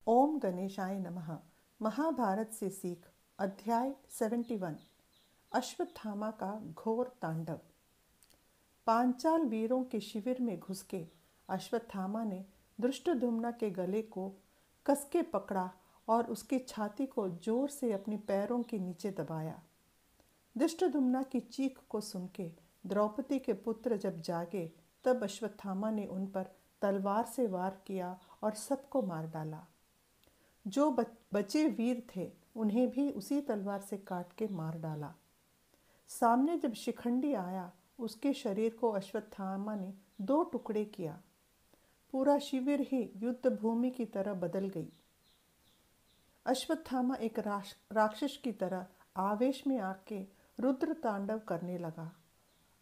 ओम गणेशाय नमः। महाभारत से सीख अध्याय 71 अश्वत्थामा का घोर तांडव। पांचाल वीरों के शिविर में घुस के अश्वत्थामा ने धृष्टद्युम्न के गले को कसके पकड़ा और उसकी छाती को जोर से अपने पैरों के नीचे दबाया। धृष्टद्युम्न की चीख को सुन के द्रौपदी के पुत्र जब जागे तब अश्वत्थामा ने उन पर तलवार से वार किया और सबको मार डाला। जो बचे वीर थे उन्हें भी उसी तलवार से काट के मार डाला। सामने जब शिखंडी आया उसके शरीर को अश्वत्थामा ने 2 टुकड़े किया। पूरा शिविर ही युद्ध भूमि की तरह बदल गई। अश्वत्थामा एक राक्षस की तरह आवेश में आके रुद्र तांडव करने लगा।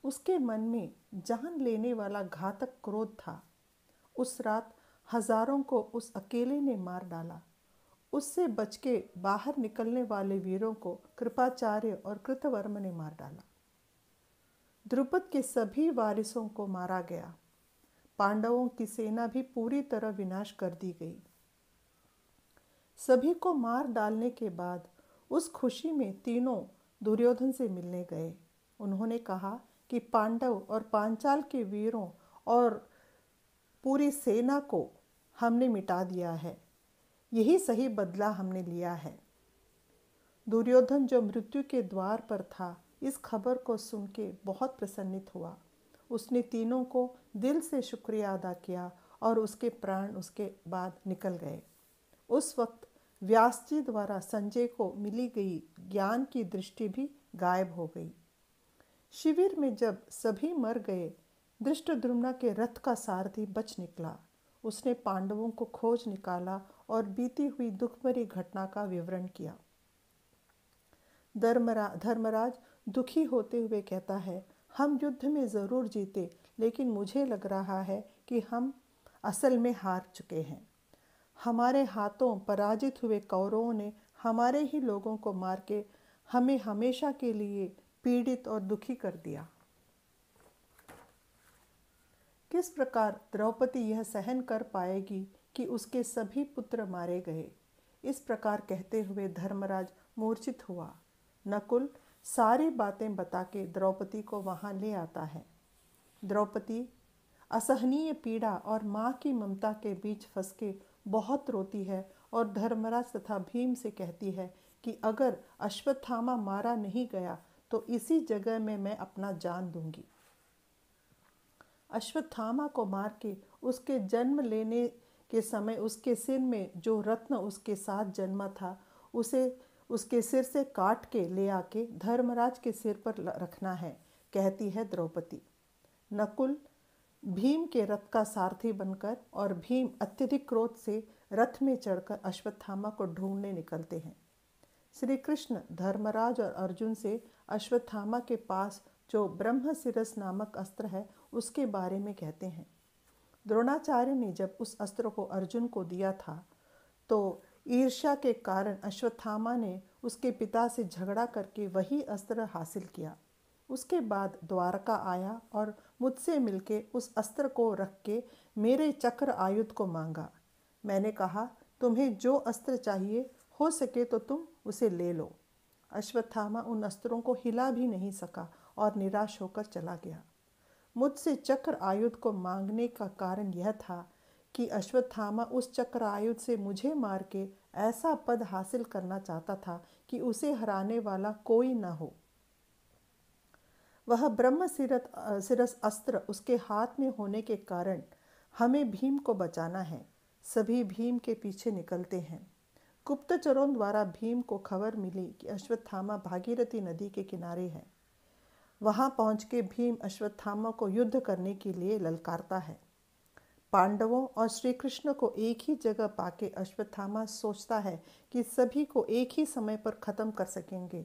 उसके मन में जान लेने वाला घातक क्रोध था। उस रात हजारों को उस अकेले ने मार डाला। उससे बच के बाहर निकलने वाले वीरों को कृपाचार्य और कृतवर्मा ने मार डाला। द्रुपद के सभी वारिसों को मारा गया। पांडवों की सेना भी पूरी तरह विनाश कर दी गई। सभी को मार डालने के बाद उस खुशी में तीनों दुर्योधन से मिलने गए। उन्होंने कहा कि पांडव और पांचाल के वीरों और पूरी सेना को हमने मिटा दिया है। यही सही बदला हमने लिया है। दुर्योधन जो मृत्यु के द्वार पर था इस खबर को सुन के बहुत प्रसन्नित हुआ। उसने तीनों को दिल से शुक्रिया अदा किया और उसके प्राण उसके बाद निकल गए। उस वक्त व्यास जी द्वारा संजय को मिली गई ज्ञान की दृष्टि भी गायब हो गई। शिविर में जब सभी मर गए धृष्टद्युम्न के रथ का सारथी बच निकला। उसने पांडवों को खोज निकाला और बीती हुई दुखभरी घटना का विवरण किया। धर्मराज दुखी होते हुए कहता है, हम युद्ध में जरूर जीते, लेकिन मुझे लग रहा है कि हम असल में हार चुके हैं। हमारे हाथों पराजित हुए कौरवों ने हमारे ही लोगों को मार के हमें हमेशा के लिए पीड़ित और दुखी कर दिया। किस प्रकार द्रौपदी यह सहन कर पाएगी कि उसके सभी पुत्र मारे गए। इस प्रकार कहते हुए धर्मराज मूर्छित हुआ। नकुल सारी बातें बता के द्रौपदी को वहां ले आता है। द्रौपदी असहनीय पीड़ा और माँ की ममता के बीच फंस के बहुत रोती है और धर्मराज तथा भीम से कहती है कि अगर अश्वत्थामा मारा नहीं गया तो इसी जगह में मैं अपना जान दूंगी। अश्वत्थामा को मार के उसके जन्म लेने के समय उसके सिर में जो रत्न उसके साथ जन्मा था उसे उसके सिर से काट के ले आके धर्मराज के सिर पर रखना है, कहती है द्रौपदी। नकुल भीम के रथ का सारथी बनकर और भीम अत्यधिक क्रोध से रथ में चढ़कर अश्वत्थामा को ढूंढने निकलते हैं। श्री कृष्ण धर्मराज और अर्जुन से अश्वत्थामा के पास जो ब्रह्मशिरस नामक अस्त्र है उसके बारे में कहते हैं। द्रोणाचार्य ने जब उस अस्त्र को अर्जुन को दिया था तो ईर्ष्या के कारण अश्वत्थामा ने उसके पिता से झगड़ा करके वही अस्त्र हासिल किया। उसके बाद द्वारका आया और मुझसे मिलके उस अस्त्र को रख के मेरे चक्र आयुध को मांगा। मैंने कहा, तुम्हें जो अस्त्र चाहिए हो सके तो तुम उसे ले लो। अश्वत्थामा उन अस्त्रों को हिला भी नहीं सका और निराश होकर चला गया। मुझसे चक्र आयुध को मांगने का कारण यह था कि अश्वत्थामा उस चक्र आयुध से मुझे मार के ऐसा पद हासिल करना चाहता था कि उसे हराने वाला कोई न हो। वह ब्रह्मशिरस अस्त्र उसके हाथ में होने के कारण हमें भीम को बचाना है। सभी भीम के पीछे निकलते हैं। गुप्तचरों द्वारा भीम को खबर मिली कि अश्वत्थामा भागीरथी नदी के किनारे है। वहां पहुंच के भीम अश्वत्थामा को युद्ध करने के लिए ललकारता है। पांडवों और श्री कृष्ण को एक ही जगह पाके अश्वत्थामा सोचता है कि सभी को एक ही समय पर खत्म कर सकेंगे।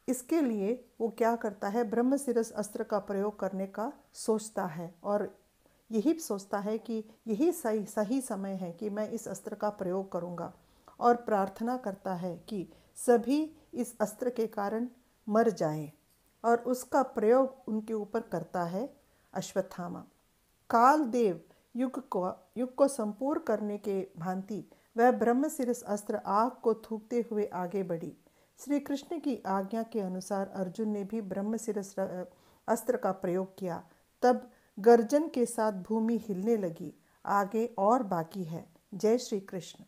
इसके लिए वो क्या करता है, ब्रह्मशिरस अस्त्र का प्रयोग करने का सोचता है और यही सोचता है कि यही सही समय है कि मैं इस अस्त्र का प्रयोग करूंगा और प्रार्थना करता है कि सभी इस अस्त्र के कारण मर जाएं और उसका प्रयोग उनके ऊपर करता है अश्वत्थामा। काल देव युग को संपूर्ण करने के भांति वह ब्रह्मशिरस अस्त्र आग को थूकते हुए आगे बढ़ी। श्री कृष्ण की आज्ञा के अनुसार अर्जुन ने भी ब्रह्मशिरस अस्त्र का प्रयोग किया। तब गर्जन के साथ भूमि हिलने लगी। आगे और बाकी है। जय श्री कृष्ण।